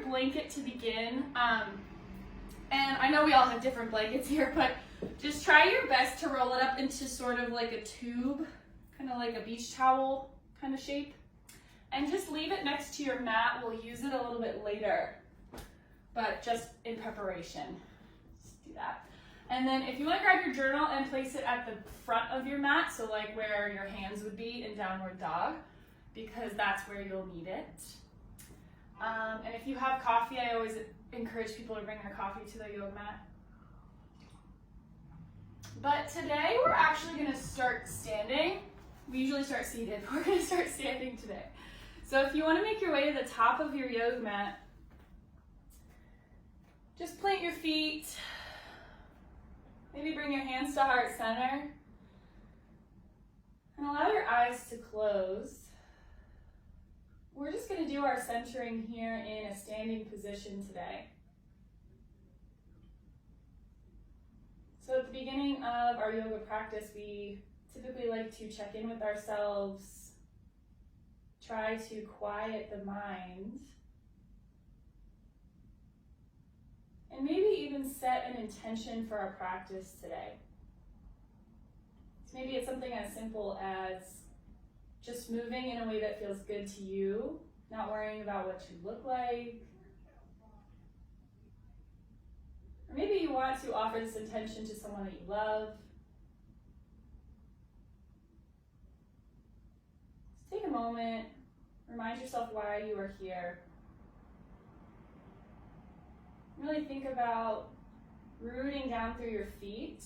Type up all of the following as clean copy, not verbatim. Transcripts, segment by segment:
blanket to begin. And I know we all have different blankets here, but just try your best to roll it up into sort of like a tube, kind of like a beach towel kind of shape. And just leave it next to your mat. We'll use it a little bit later, but just in preparation. Just do that. And then if you want to grab your journal and place it at the front of your mat, so like where your hands would be in downward dog, because that's where you'll need it. And if you have coffee, I always encourage people to bring their coffee to the yoga mat. But today we're actually going to start standing. We usually start seated. We're going to start standing today. So if you want to make your way to the top of your yoga mat, just plant your feet. Maybe bring your hands to heart center. And allow your eyes to close. We're just going to do our centering here in a standing position today. So at the beginning of our yoga practice, we typically like to check in with ourselves, try to quiet the mind, and maybe even set an intention for our practice today. So maybe it's something as simple as just moving in a way that feels good to you, not worrying about what you look like. Or maybe you want to offer this intention to someone that you love. Just take a moment, remind yourself why you are here. Really think about rooting down through your feet,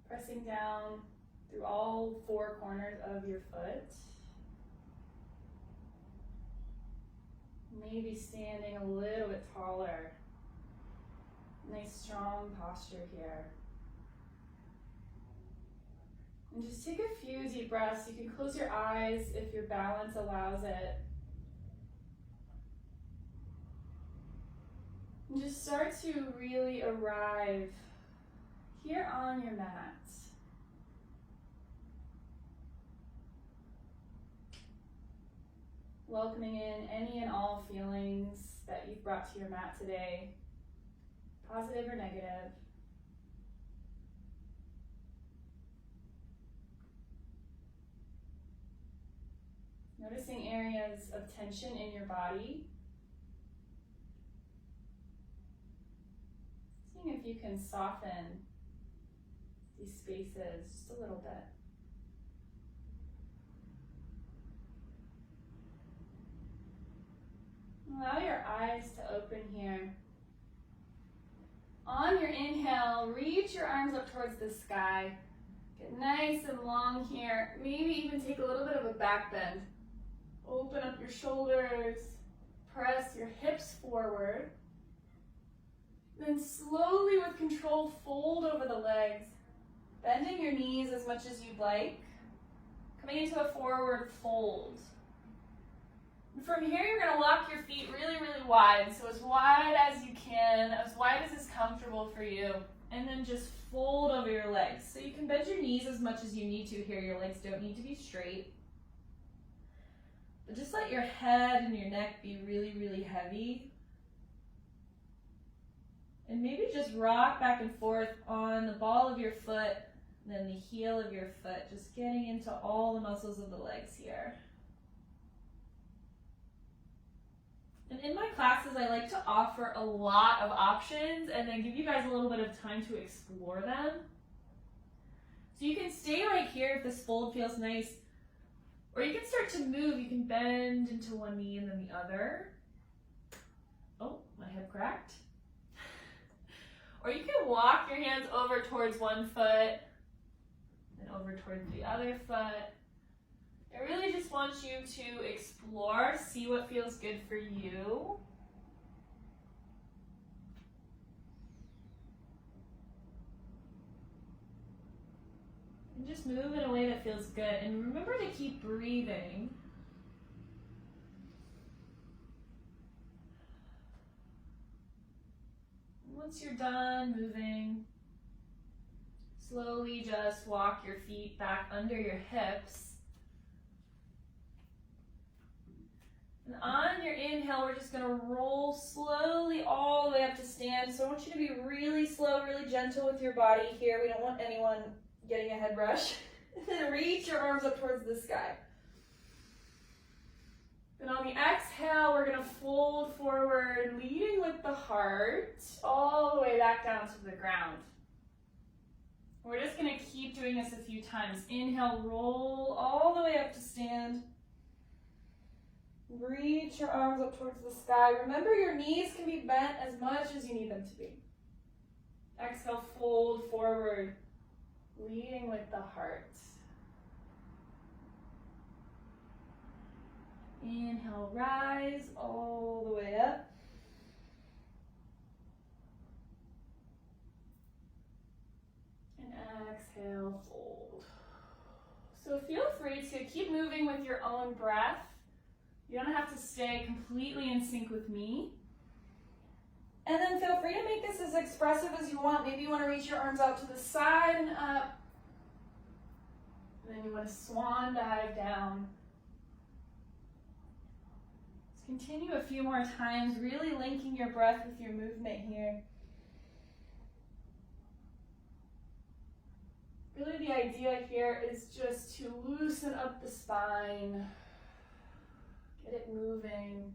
pressing down through all four corners of your foot. Maybe standing a little bit taller. Nice strong posture here. And just take a few deep breaths. You can close your eyes if your balance allows it. And just start to really arrive here on your mat. Welcoming in any and all feelings that you've brought to your mat today, positive or negative. Noticing areas of tension in your body. Seeing if you can soften these spaces just a little bit. Allow your eyes to open here. On your inhale, reach your arms up towards the sky. Get nice and long here. Maybe even take a little bit of a back bend. Open up your shoulders. Press your hips forward. Then slowly with control, fold over the legs. Bending your knees as much as you'd like. Coming into a forward fold. From here, you're going to lock your feet really, really wide. So as wide as you can, as wide as is comfortable for you. And then just fold over your legs. So you can bend your knees as much as you need to here. Your legs don't need to be straight. But just let your head and your neck be really, really heavy. And maybe just rock back and forth on the ball of your foot, and then the heel of your foot. Just getting into all the muscles of the legs here. And in my classes, I like to offer a lot of options and then give you guys a little bit of time to explore them. So you can stay right here if this fold feels nice, or you can start to move. You can bend into one knee and then the other. Oh, my hip cracked. Or you can walk your hands over towards one foot and over towards the other foot. I really just want you to explore, see what feels good for you. And just move in a way that feels good. And remember to keep breathing. Once you're done moving, slowly just walk your feet back under your hips. And on your inhale, inhale, we're just gonna roll slowly all the way up to stand. So I want you to be really slow, really gentle with your body here. We don't want anyone getting a head rush. And then reach your arms up towards the sky. And on the exhale, we're gonna fold forward, leading with the heart, all the way back down to the ground. We're just gonna keep doing this a few times. Inhale, roll all the way up to stand. Reach your arms up towards the sky. Remember, your knees can be bent as much as you need them to be. Exhale, fold forward, leading with the heart. Inhale, rise all the way up. And exhale, fold. So feel free to keep moving with your own breath. You don't have to stay completely in sync with me. And then feel free to make this as expressive as you want. Maybe you want to reach your arms out to the side and up. And then you want to swan dive down. Let's continue a few more times, really linking your breath with your movement here. Really the idea here is just to loosen up the spine. Get it moving.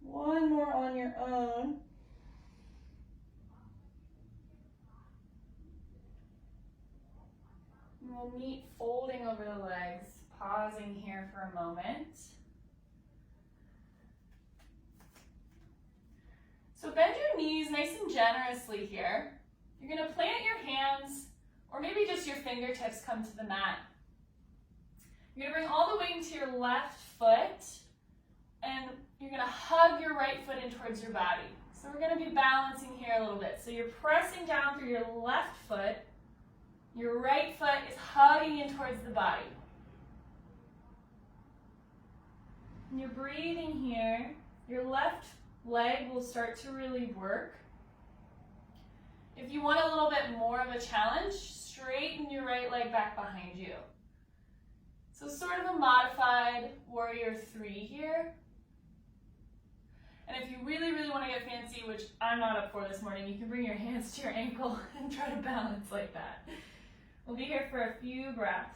One more on your own. And we'll meet folding over the legs, pausing here for a moment. So bend your knees nice and generously here. You're going to plant your hands, or maybe just your fingertips come to the mat. You're going to bring all the weight into your left foot, and you're going to hug your right foot in towards your body. So we're going to be balancing here a little bit. So you're pressing down through your left foot. Your right foot is hugging in towards the body. And you're breathing here. Your left leg will start to really work. If you want a little bit more of a challenge, straighten your right leg back behind you. So sort of a modified warrior 3 here. And if you really, really want to get fancy, which I'm not up for this morning, you can bring your hands to your ankle and try to balance like that. We'll be here for a few breaths.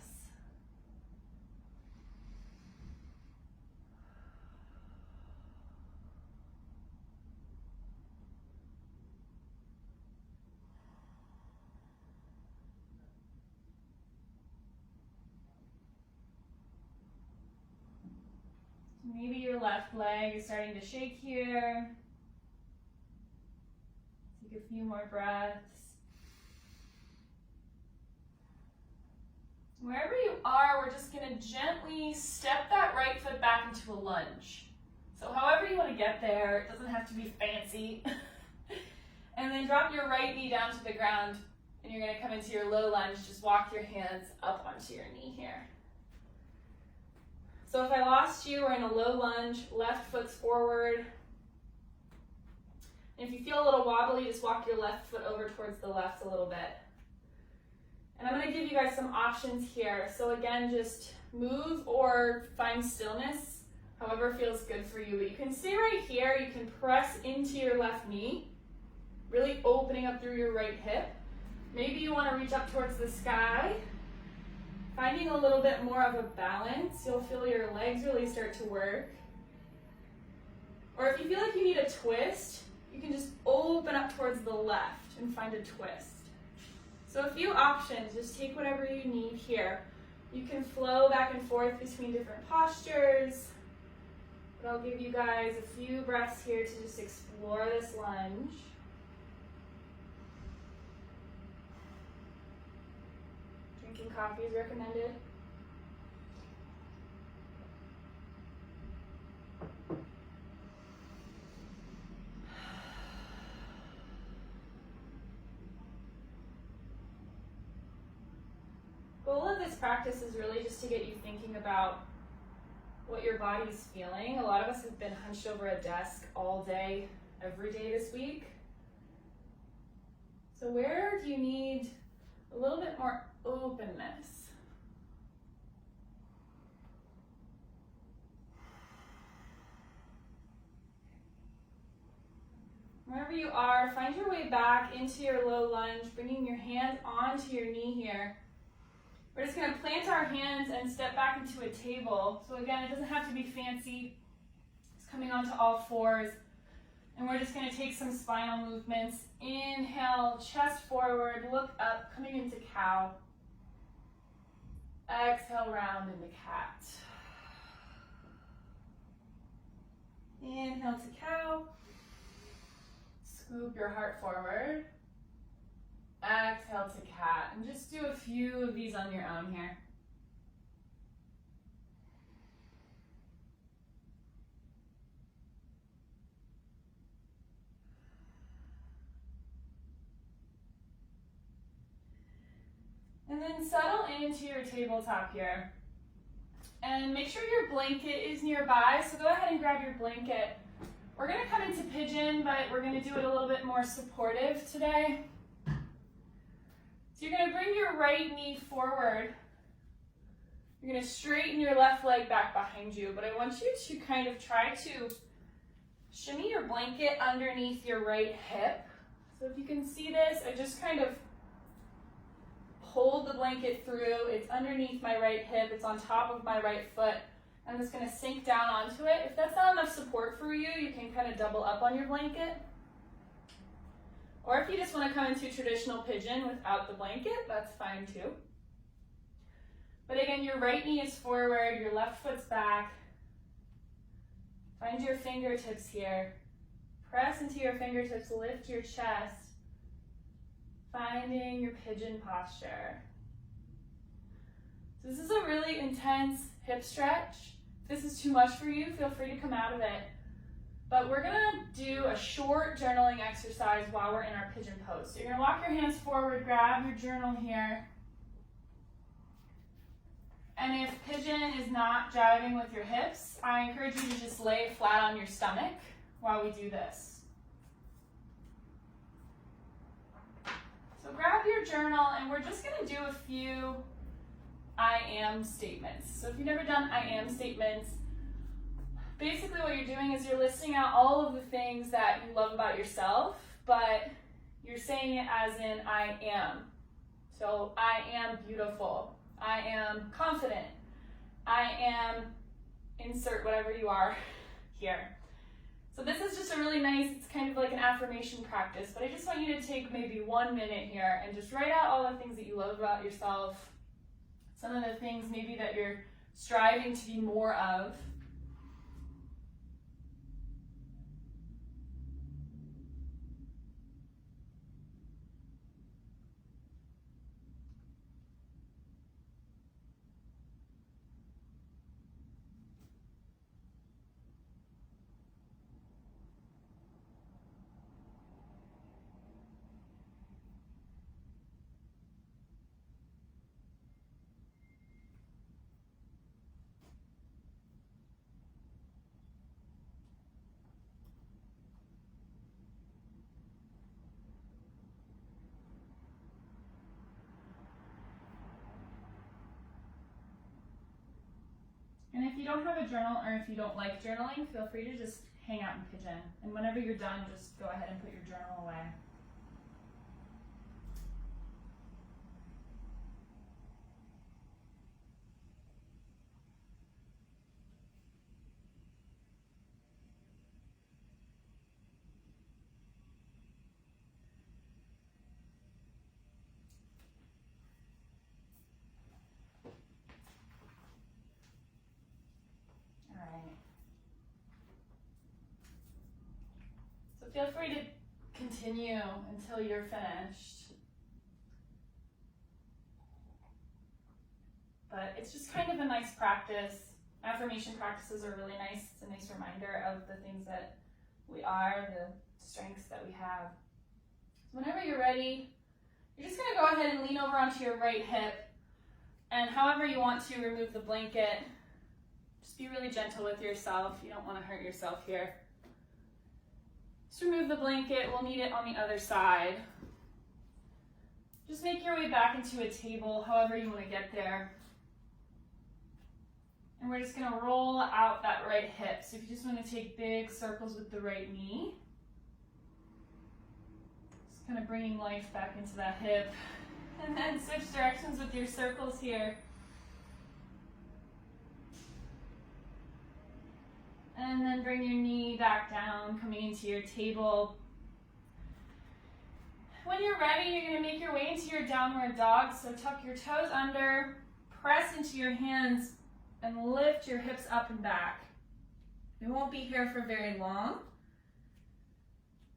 Maybe your left leg is starting to shake here. Take a few more breaths. Wherever you are, we're just going to gently step that right foot back into a lunge. So however you want to get there, it doesn't have to be fancy. And then drop your right knee down to the ground, and you're going to come into your low lunge. Just walk your hands up onto your knee here. So if I lost you, we're in a low lunge, left foot's forward. And if you feel a little wobbly, just walk your left foot over towards the left a little bit. And I'm going to give you guys some options here. So again, just move or find stillness, however feels good for you. But you can stay right here. You can press into your left knee, really opening up through your right hip. Maybe you want to reach up towards the sky. Finding a little bit more of a balance, you'll feel your legs really start to work. Or if you feel like you need a twist, you can just open up towards the left and find a twist. So a few options, just take whatever you need here. You can flow back and forth between different postures, but I'll give you guys a few breaths here to just explore this lunge. Drinking coffee is recommended. Goal of this practice is really just to get you thinking about what your body's feeling. A lot of us have been hunched over a desk all day, every day this week. So where do you need a little bit more openness? wherever you are, find your way back into your low lunge, bringing your hands onto your knee here. We're just going to plant our hands and step back into a table. So again, it doesn't have to be fancy. It's coming onto all fours. And we're just going to take some spinal movements. Inhale, chest forward, look up, coming into cow. Exhale, round into cat. Inhale to cow. Scoop your heart forward. Exhale to cat. And just do a few of these on your own here. And then settle into your tabletop here. And make sure your blanket is nearby, so go ahead and grab your blanket. We're going to come into pigeon, but we're going to do it a little bit more supportive today. So you're going to bring your right knee forward. You're going to straighten your left leg back behind you, but I want you to kind of try to shimmy your blanket underneath your right hip. So if you can see this, I just kind of hold the blanket through. It's underneath my right hip. It's on top of my right foot. I'm just going to sink down onto it. If that's not enough support for you, you can kind of double up on your blanket. Or if you just want to come into traditional pigeon without the blanket, that's fine too. But again, your right knee is forward, your left foot's back. Find your fingertips here. Press into your fingertips, lift your chest. Finding your pigeon posture. So this is a really intense hip stretch. If this is too much for you, feel free to come out of it. But we're gonna do a short journaling exercise while we're in our pigeon pose. So you're gonna walk your hands forward, grab your journal here. And if pigeon is not jiving with your hips, I encourage you to just lay flat on your stomach while we do this. So grab your journal, and we're just going to do a few I am statements. So if you've never done I am statements, basically what you're doing is you're listing out all of the things that you love about yourself, but you're saying it as in I am. So I am beautiful. I am confident. I am insert whatever you are here. So this is just a really nice, it's kind of like an affirmation practice, but I just want you to take maybe 1 minute here and just write out all the things that you love about yourself, some of the things maybe that you're striving to be more of. And if you don't have a journal or if you don't like journaling, feel free to just hang out in pigeon. And whenever you're done, just go ahead and put your journal away. So feel free to continue until you're finished. But it's just kind of a nice practice. Affirmation practices are really nice. It's a nice reminder of the things that we are, the strengths that we have. So whenever you're ready, you're just going to go ahead and lean over onto your right hip. And however you want to remove the blanket, just be really gentle with yourself. You don't want to hurt yourself here. Just remove the blanket. We'll need it on the other side. Just make your way back into a table, however you want to get there. And we're just going to roll out that right hip. So if you just want to take big circles with the right knee. Just kind of bringing life back into that hip. And then switch directions with your circles here. And then bring your knee back down, coming into your table. When you're ready, you're going to make your way into your downward dog. So tuck your toes under, press into your hands, and lift your hips up and back. We won't be here for very long.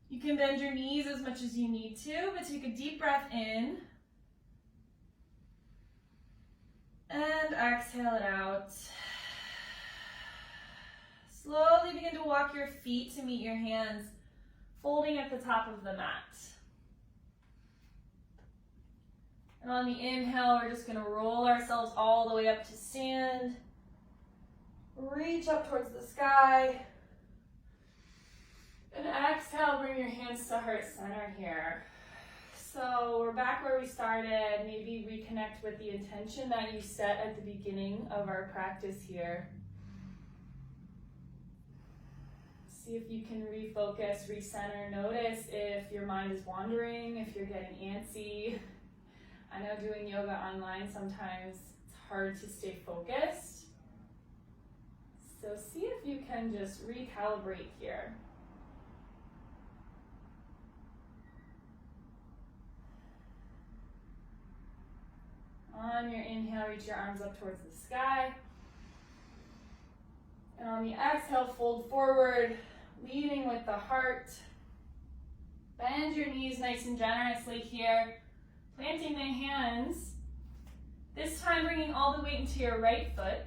You can bend your knees as much as you need to, but take a deep breath in. And exhale it out. Slowly begin to walk your feet to meet your hands, folding at the top of the mat. And on the inhale, we're just going to roll ourselves all the way up to stand. Reach up towards the sky. And exhale, bring your hands to heart center here. So we're back where we started. Maybe reconnect with the intention that you set at the beginning of our practice here. See if you can refocus, recenter. Notice if your mind is wandering, if you're getting antsy. I know doing yoga online sometimes it's hard to stay focused. So see if you can just recalibrate here. On your inhale, reach your arms up towards the sky. And on the exhale, fold forward, leading with the heart. Bend your knees nice and generously here. Planting the hands. This time bringing all the weight into your right foot.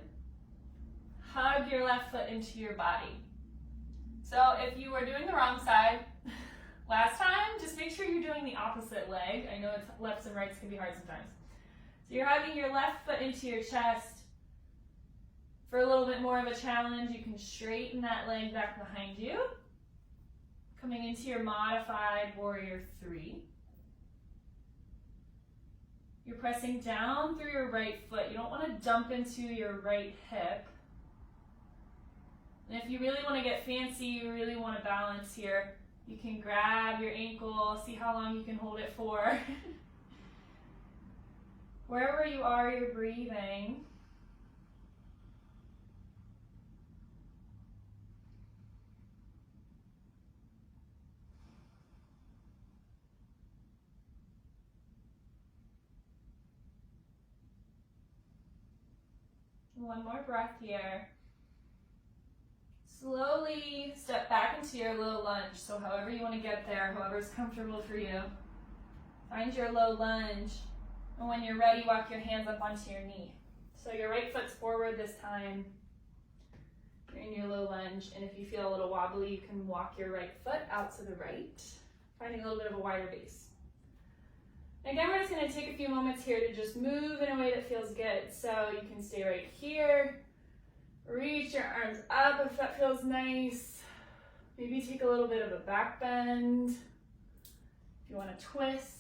Hug your left foot into your body. So if you were doing the wrong side last time, just make sure you're doing the opposite leg. I know lefts and rights can be hard sometimes. So you're hugging your left foot into your chest. For a little bit more of a challenge, you can straighten that leg back behind you. Coming into your modified warrior 3. You're pressing down through your right foot. You don't want to dump into your right hip. And if you really want to get fancy, you really want to balance here, you can grab your ankle, see how long you can hold it for. Wherever you are, you're breathing. One more breath here. Slowly step back into your low lunge. So however you want to get there, however's comfortable for you. Find your low lunge. And when you're ready, walk your hands up onto your knee. So your right foot's forward this time. You're in your low lunge. And if you feel a little wobbly, you can walk your right foot out to the right, finding a little bit of a wider base. Again, we're just going to take a few moments here to just move in a way that feels good. So you can stay right here. Reach your arms up if that feels nice. Maybe take a little bit of a back bend. If you want to twist.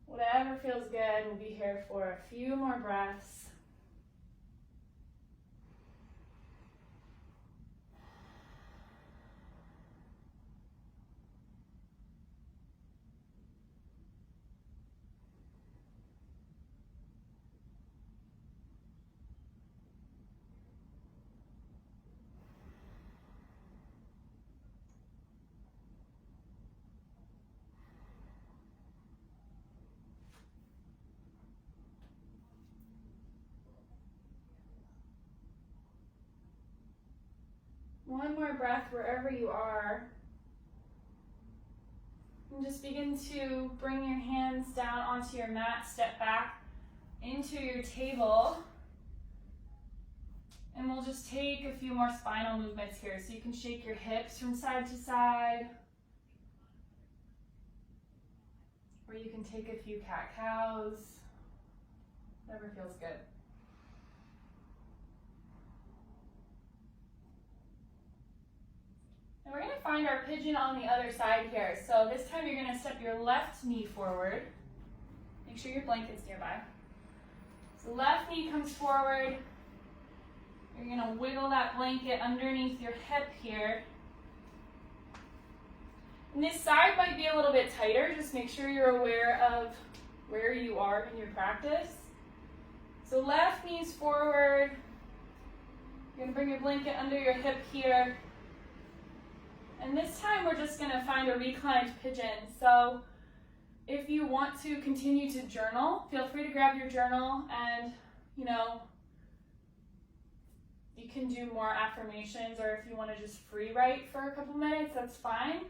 Whatever feels good, we'll be here for a few more breaths. One more breath wherever you are. And just begin to bring your hands down onto your mat, step back into your table. And we'll just take a few more spinal movements here. So you can shake your hips from side to side. Or you can take a few cat-cows. Whatever feels good. And we're going to find our pigeon on the other side here. So this time you're going to step your left knee forward. Make sure your blanket's nearby. So left knee comes forward. You're going to wiggle that blanket underneath your hip here. And this side might be a little bit tighter. Just make sure you're aware of where you are in your practice. So left knee's forward. You're gonna bring your blanket under your hip here. And this time we're just gonna find a reclined pigeon. So if you want to continue to journal, feel free to grab your journal and, you can do more affirmations, or if you want to just free write for a couple minutes, that's fine.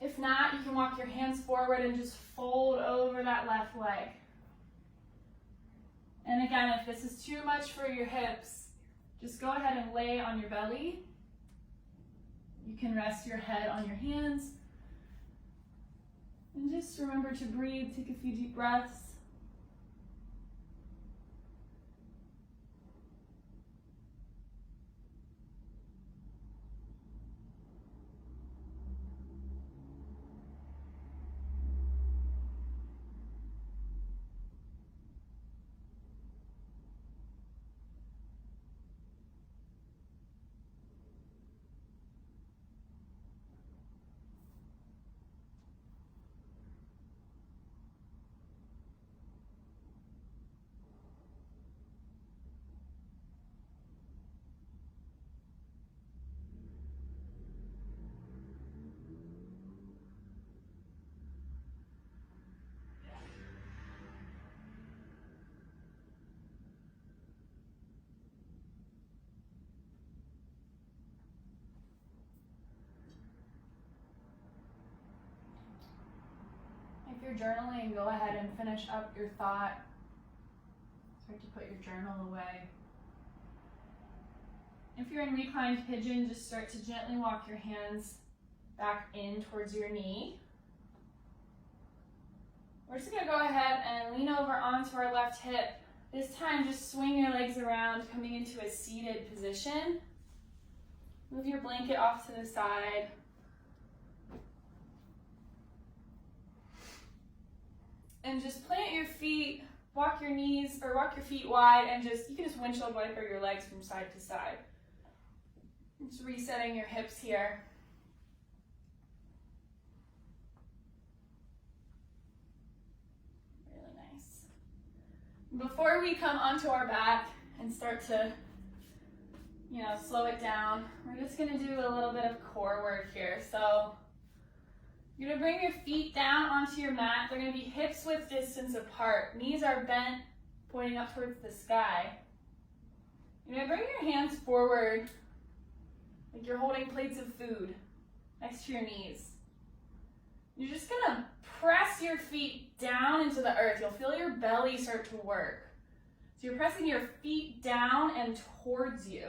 If not, you can walk your hands forward and just fold over that left leg. And again, if this is too much for your hips, just go ahead and lay on your belly. You can rest your head on your hands. And just remember to breathe, take a few deep breaths. If you're journaling, go ahead and finish up your thought. Start to put your journal away. If you're in reclined pigeon, just start to gently walk your hands back in towards your knee. We're just gonna go ahead and lean over onto our left hip. This time, just swing your legs around, coming into a seated position. Move your blanket off to the side. And just plant your feet, walk your knees, or walk your feet wide, and you can just windshield wiper your legs from side to side. Just resetting your hips here. Really nice. Before we come onto our back and start to, slow it down, we're just gonna do a little bit of core work here. So you're gonna bring your feet down onto your mat. They're gonna be hips width distance apart. Knees are bent, pointing up towards the sky. You're gonna bring your hands forward like you're holding plates of food next to your knees. You're just gonna press your feet down into the earth. You'll feel your belly start to work. So you're pressing your feet down and towards you.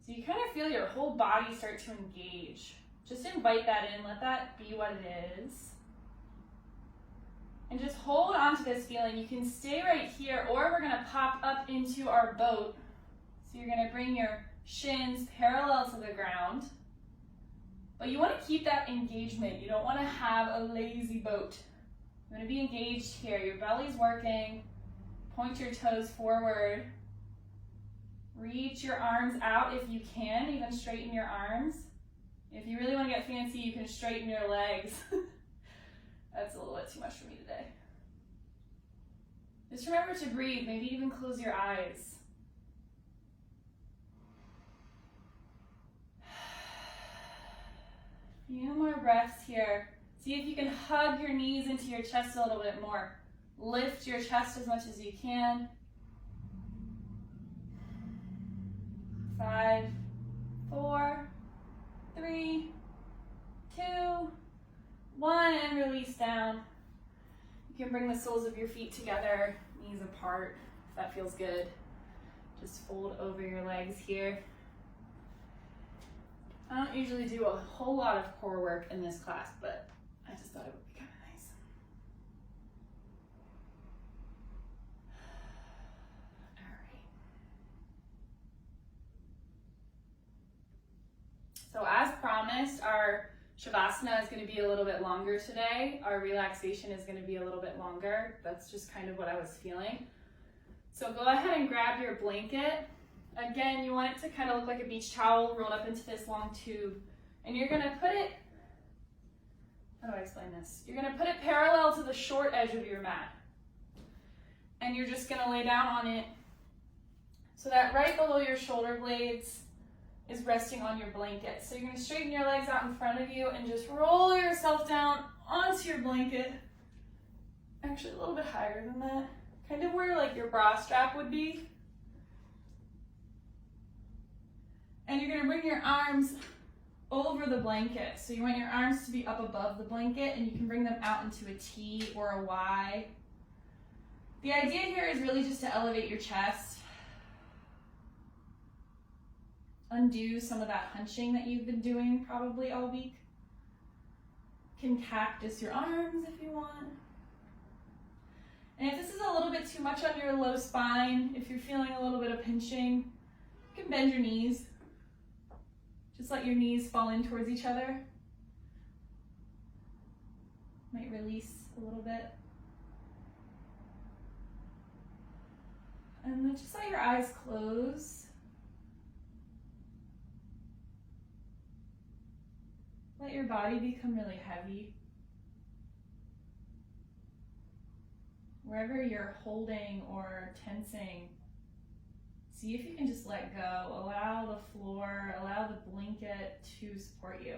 So you kind of feel your whole body start to engage. Just invite that in, let that be what it is. And just hold on to this feeling. You can stay right here, or we're gonna pop up into our boat. So you're gonna bring your shins parallel to the ground. But you wanna keep that engagement. You don't wanna have a lazy boat. You wanna be engaged here. Your belly's working. Point your toes forward. Reach your arms out if you can, even straighten your arms. If you really want to get fancy, you can straighten your legs. That's a little bit too much for me today. Just remember to breathe, maybe even close your eyes. A few more breaths here. See if you can hug your knees into your chest a little bit more. Lift your chest as much as you can. 5, 4, 3, 2, 1, and release down. You can bring the soles of your feet together, knees apart, if that feels good. Just fold over your legs here. I don't usually do a whole lot of core work in this class, but I just thought it would be kind of nice. All right. So as promised, our Shavasana is going to be a little bit longer today. Our relaxation is going to be a little bit longer. That's just kind of what I was feeling. So go ahead and grab your blanket. Again, you want it to kind of look like a beach towel rolled up into this long tube. And you're going to put it how do I explain this? You're gonna put it parallel to the short edge of your mat. And you're just gonna lay down on it so that right below your shoulder blades is resting on your blanket. So you're gonna straighten your legs out in front of you and just roll yourself down onto your blanket. Actually a little bit higher than that. Kind of where like your bra strap would be. And you're gonna bring your arms over the blanket. So you want your arms to be up above the blanket, and you can bring them out into a T or a Y. The idea here is really just to elevate your chest. Undo some of that hunching that you've been doing probably all week. You can cactus your arms if you want. And if this is a little bit too much on your low spine, if you're feeling a little bit of pinching, you can bend your knees. Just let your knees fall in towards each other. Might release a little bit. And then just let your eyes close. Let your body become really heavy. Wherever you're holding or tensing, see if you can just let go. Allow the floor, allow the blanket to support you.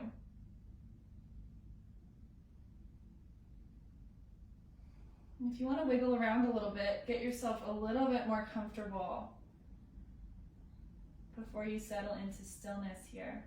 And if you want to wiggle around a little bit, get yourself a little bit more comfortable before you settle into stillness here.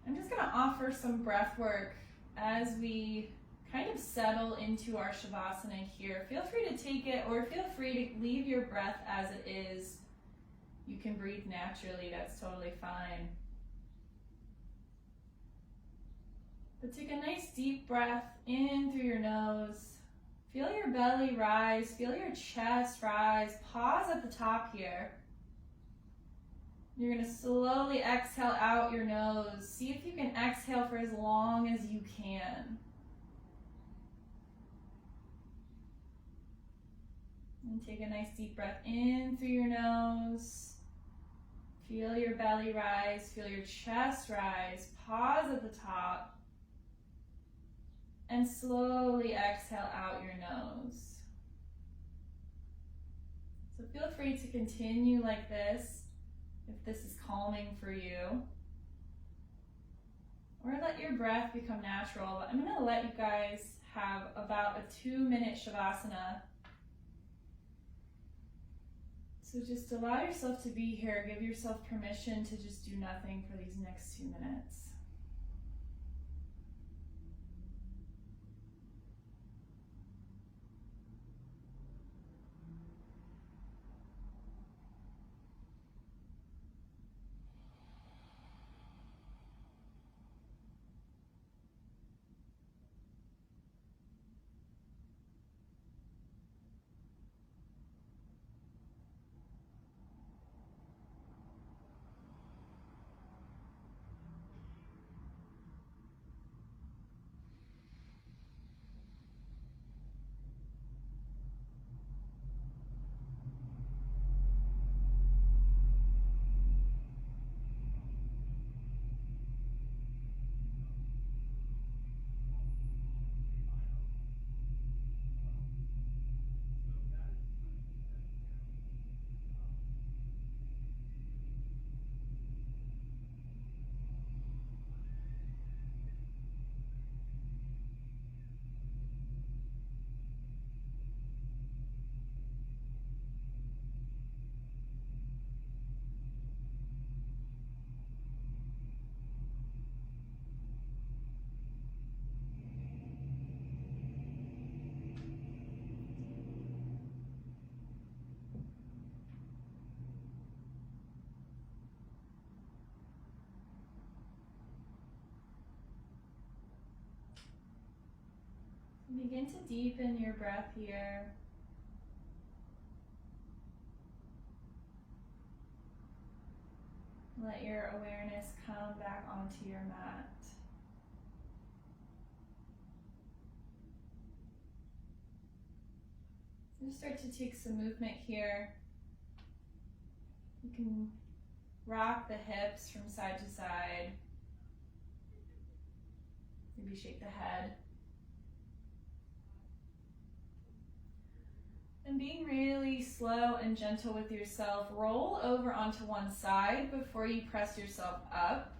I'm just going to offer some breath work as we kind of settle into our Shavasana here. Feel free to take it, or feel free to leave your breath as it is. You can breathe naturally, that's totally fine. But take a nice deep breath in through your nose. Feel your belly rise, feel your chest rise. Pause at the top here. You're going to slowly exhale out your nose. See if you can exhale for as long as you can. And take a nice deep breath in through your nose. Feel your belly rise, feel your chest rise. Pause at the top. And slowly exhale out your nose. So feel free to continue like this if this is calming for you. Or let your breath become natural. I'm going to let you guys have about a 2-minute Shavasana. So just allow yourself to be here. Give yourself permission to just do nothing for these next 2 minutes. Begin to deepen your breath here. Let your awareness come back onto your mat. Just start to take some movement here. You can rock the hips from side to side. Maybe shake the head. And being really slow and gentle with yourself, roll over onto one side before you press yourself up.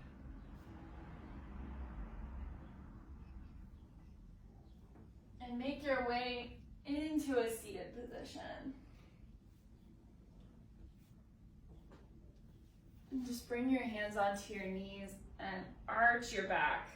And make your way into a seated position. And just bring your hands onto your knees and arch your back.